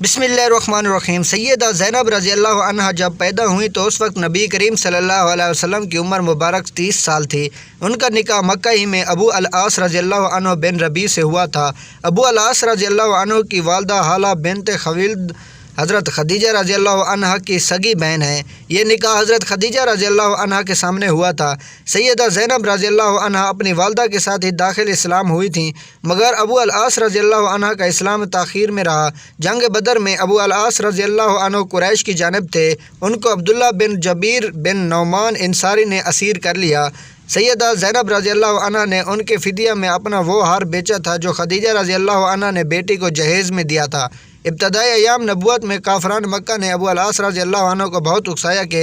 बिस्मिल्लाहिर्रहमानिर्रहीम। सैयदा ज़ैनब रज़ी अल्लाह अन्हा जब पैदा हुई तो उस वक्त नबी करीम सल्लल्लाहु अलैहि वसल्लम की उम्र मुबारक 30 साल थी। उनका निकाह मक्का ही में अबू अल-आस रज़ी अल्लाह अन्हु बिन रबी से हुआ था। अबू अल-आस रज़ी अल्लाह अन्हु की वालदा हाला बिनत खलीद हज़रत खदीजा रज़ी अल्लाह अन्हा की सगी बहन है। ये निकाह हज़रत खदीजा रज़ी अल्लाह अन्हा के सामने हुआ था। सैयदा ज़ैनब रज़ी अल्लाह अन्हा अपनी वालदा के साथ ही दाखिल इस्लाम हुई थी, मगर अबू अल-आस रज़ी अल्लाह अन्हा का इस्लाम ताख़ीर में रहा। जंग बदर में अबू अल-आस रज़ी अल्लाह अन्हु कुरैश की जानिब थे। उनको अब्दुल्ला बिन जबीर बिन नौमान इंसारी ने असीर कर लिया। सैयदा ज़ैनब रज़ी अल्लाह अन्हा ने उनके फ़िदिया में अपना वो हार बेचा था जो खदीजा रज़ी अल्लाह अन्हा ने बेटी को जहेज़ में दिया था। इब्तदाई अयाम नबुव्वत में काफ़रान मक्का ने अबू अल-आस रज़ी अल्लाह अन्हु को बहुत उकसाया कि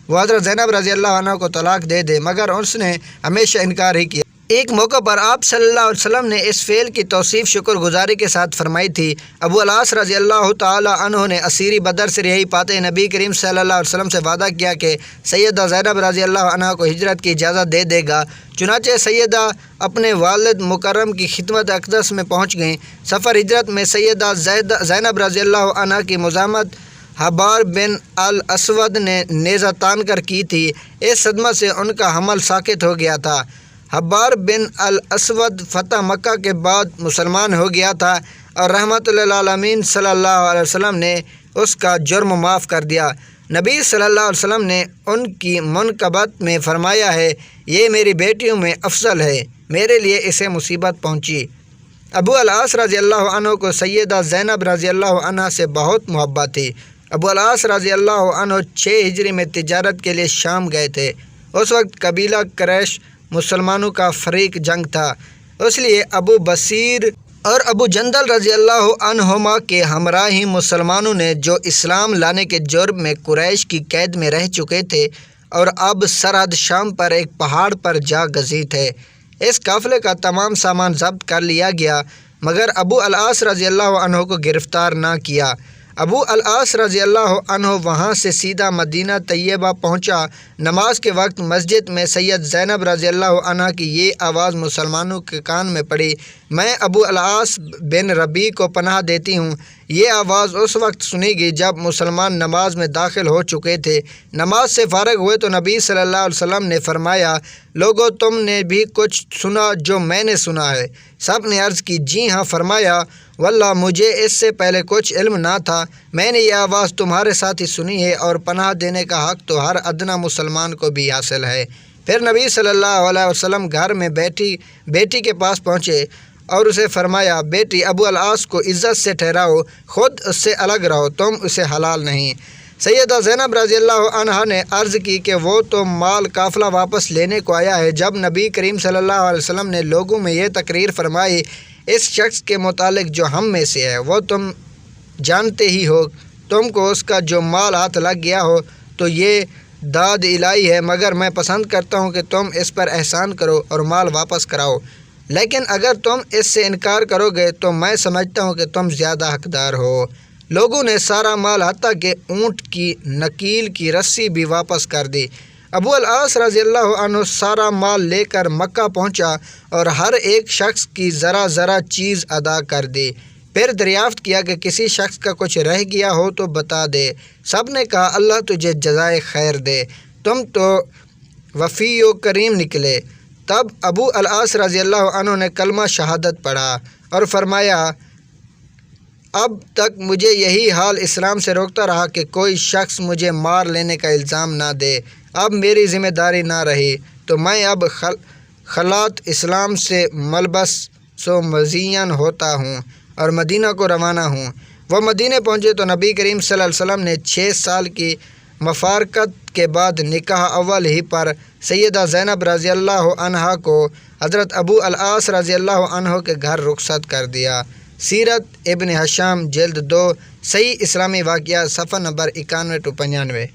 वह हज़रत ज़ैनब रज़ी अल्लाह अन्हा को तलाक दे दे, मगर उसने हमेशा इनकार ही किया। एक मौका पर आप सल्लल्लाहु अलैहि वसल्लम ने इस फ़ेल की तौसीफ़ शुक्रगुजारी के साथ फरमाई थी। अबू अल-आस रज़ी अल्लाह ताला अन्हु ने असीरी बदर से रिहाई पाते नबी करीम सल्लल्लाहु अलैहि वसल्लम से वादा किया कि सैयदा ज़ैनब रज़ी अल्लाह अन्हा को हिजरत की इजाज़त दे देगा। चुनाचे सैयदा अपने वालिद मुकर्रम की खिदमत अक़दस में पहुँच गईं। सफ़र हिजरत में सैयदा ज़ैनब रज़ी अल्लाह अन्हा की मुज़ाहमत हब्बार बिन अल असवद ने नेज़ा तान कर की थी। इस सदमा से उनका हमल साकित हो गया था। हब्बार बिन अल असवद फ़तह मक्का के बाद मुसलमान हो गया था और रहमतुल लिल आलमीन सल्लल्लाहु अलैहि वसल्लम ने उसका जुर्म माफ़ कर दिया। नबी सल्लल्लाहु अलैहि वसल्लम ने उनकी मुनक़बत में फ़रमाया है, ये मेरी बेटियों में अफजल है, मेरे लिए इसे मुसीबत पहुँची। अबू अल-आस रज़ी अल्लाह अन्हु को सैयदा ज़ैनब रज़ी अल्लाह अन्हा से बहुत मोहब्बत थी। अबू अल-आस रज़ी अल्लाह अन्हु 6 हिजरी में तिजारत के लिए शाम गए थे। उस वक्त कबीला कुरैश मुसलमानों का फरीक जंग था, इसलिए अबू बसीर और अबू जंदल रज़ी अल्लाह अन्हुमा के हमराही मुसलमानों ने, जो इस्लाम लाने के जुर्म में कुरैश की कैद में रह चुके थे और अब सरहद शाम पर एक पहाड़ पर जा गज़ी थे, इस काफ़िले का तमाम सामान ज़ब्त कर लिया गया, मगर अबू अल-आस रज़ी अल्लाह अन्हु को गिरफ़्तार ना किया। अबू अल-आस रज़ी अल्लाह अन्हु वहाँ से सीधा मदीना तैयबा पहुँचा। नमाज के वक्त मस्जिद में सैयद ज़ैनब रज़ी अल्लाह अन्हा की ये आवाज़ मुसलमानों के कान में पड़ी, मैं अबू अल-आस बिन रबी को पनाह देती हूँ। ये आवाज़ उस वक्त सुनी गई जब मुसलमान नमाज में दाखिल हो चुके थे। नमाज से फ़ारिग हुए तो नबी सल्लल्लाहु अलैहि वसल्लम ने फ़रमाया, लोगों तुमने भी कुछ सुना जो मैंने सुना है? सब ने अर्ज़ की, जी हाँ। फ़रमाया, वल्लाह मुझे इससे पहले कुछ इल्म ना था। मैंने ये आवाज़ तुम्हारे साथ ही सुनी है और पनाह देने का हक़ तो हर अदना मुसलमान को भी हासिल है। फिर नबी सल्लल्लाहु अलैहि वसल्लम घर में बेटी के पास पहुँचे और उसे फ़रमाया, बेटी अबू अल-आस को इज़्ज़त से ठहराओ, ख़ुद उससे अलग रहो, तुम उसे हलाल नहीं। सैयदा ज़ैनब रज़ी अल्लाह अन्हा ने अर्ज़ की कि वो तो माल काफ़िला वापस लेने को आया है। जब नबी करीम सल्लल्लाहु अलैहि वसल्लम ने लोगों में यह तकरीर फरमाई, इस शख्स के मुतालिक जो हम में से है वो तुम जानते ही हो, तुमको उसका जो माल हाथ लग गया हो तो ये दाद इलाही है, मगर मैं पसंद करता हूँ कि तुम इस पर एहसान करो और माल वापस कराओ, लेकिन अगर तुम इससे इनकार करोगे तो मैं समझता हूँ कि तुम ज़्यादा हकदार हो। लोगों ने सारा माल हत्ता के ऊँट की नकील की रस्सी भी वापस कर दी। अबू अल-आस रज़ी अल्लाह अन्हु सारा माल लेकर मक्का पहुँचा और हर एक शख्स की ज़रा चीज़ अदा कर दी। फिर दरियाफ़्त किया कि किसी शख्स का कुछ रह गया हो तो बता दे। सब ने कहा, अल्लाह तुझे जज़ाए खैर दे, तुम तो वफ़ी व करीम निकले। तब अबू अल-आस रज़ी अल्लाह अन्हु ने कलमा शहादत पढ़ा और फ़रमाया, अब तक मुझे यही हाल इस्लाम से रोकता रहा कि कोई शख्स मुझे मार लेने का इल्ज़ाम ना दे। अब मेरी ज़िम्मेदारी ना रही तो मैं अब खलात इस्लाम से मलबस सो मज़ीन होता हूँ और मदीना को रवाना हूँ। वह मदीने पहुँचे तो नबी करीम सल्लल्लाहु अलैहि वसल्लम ने 6 साल की मफ़ारकत के बाद निकाह अव्वल ही पर सैयदा ज़ैनब रज़ी अल्लाह अन्हा को हज़रत अबू अल-आस रज़ी अल्लाह अन्हु के घर रुखसत कर दिया। सीरत इब्न हिशाम जिल्द 2 सही इस्लामी वाक़िया सफ़ा नंबर 91 to 95।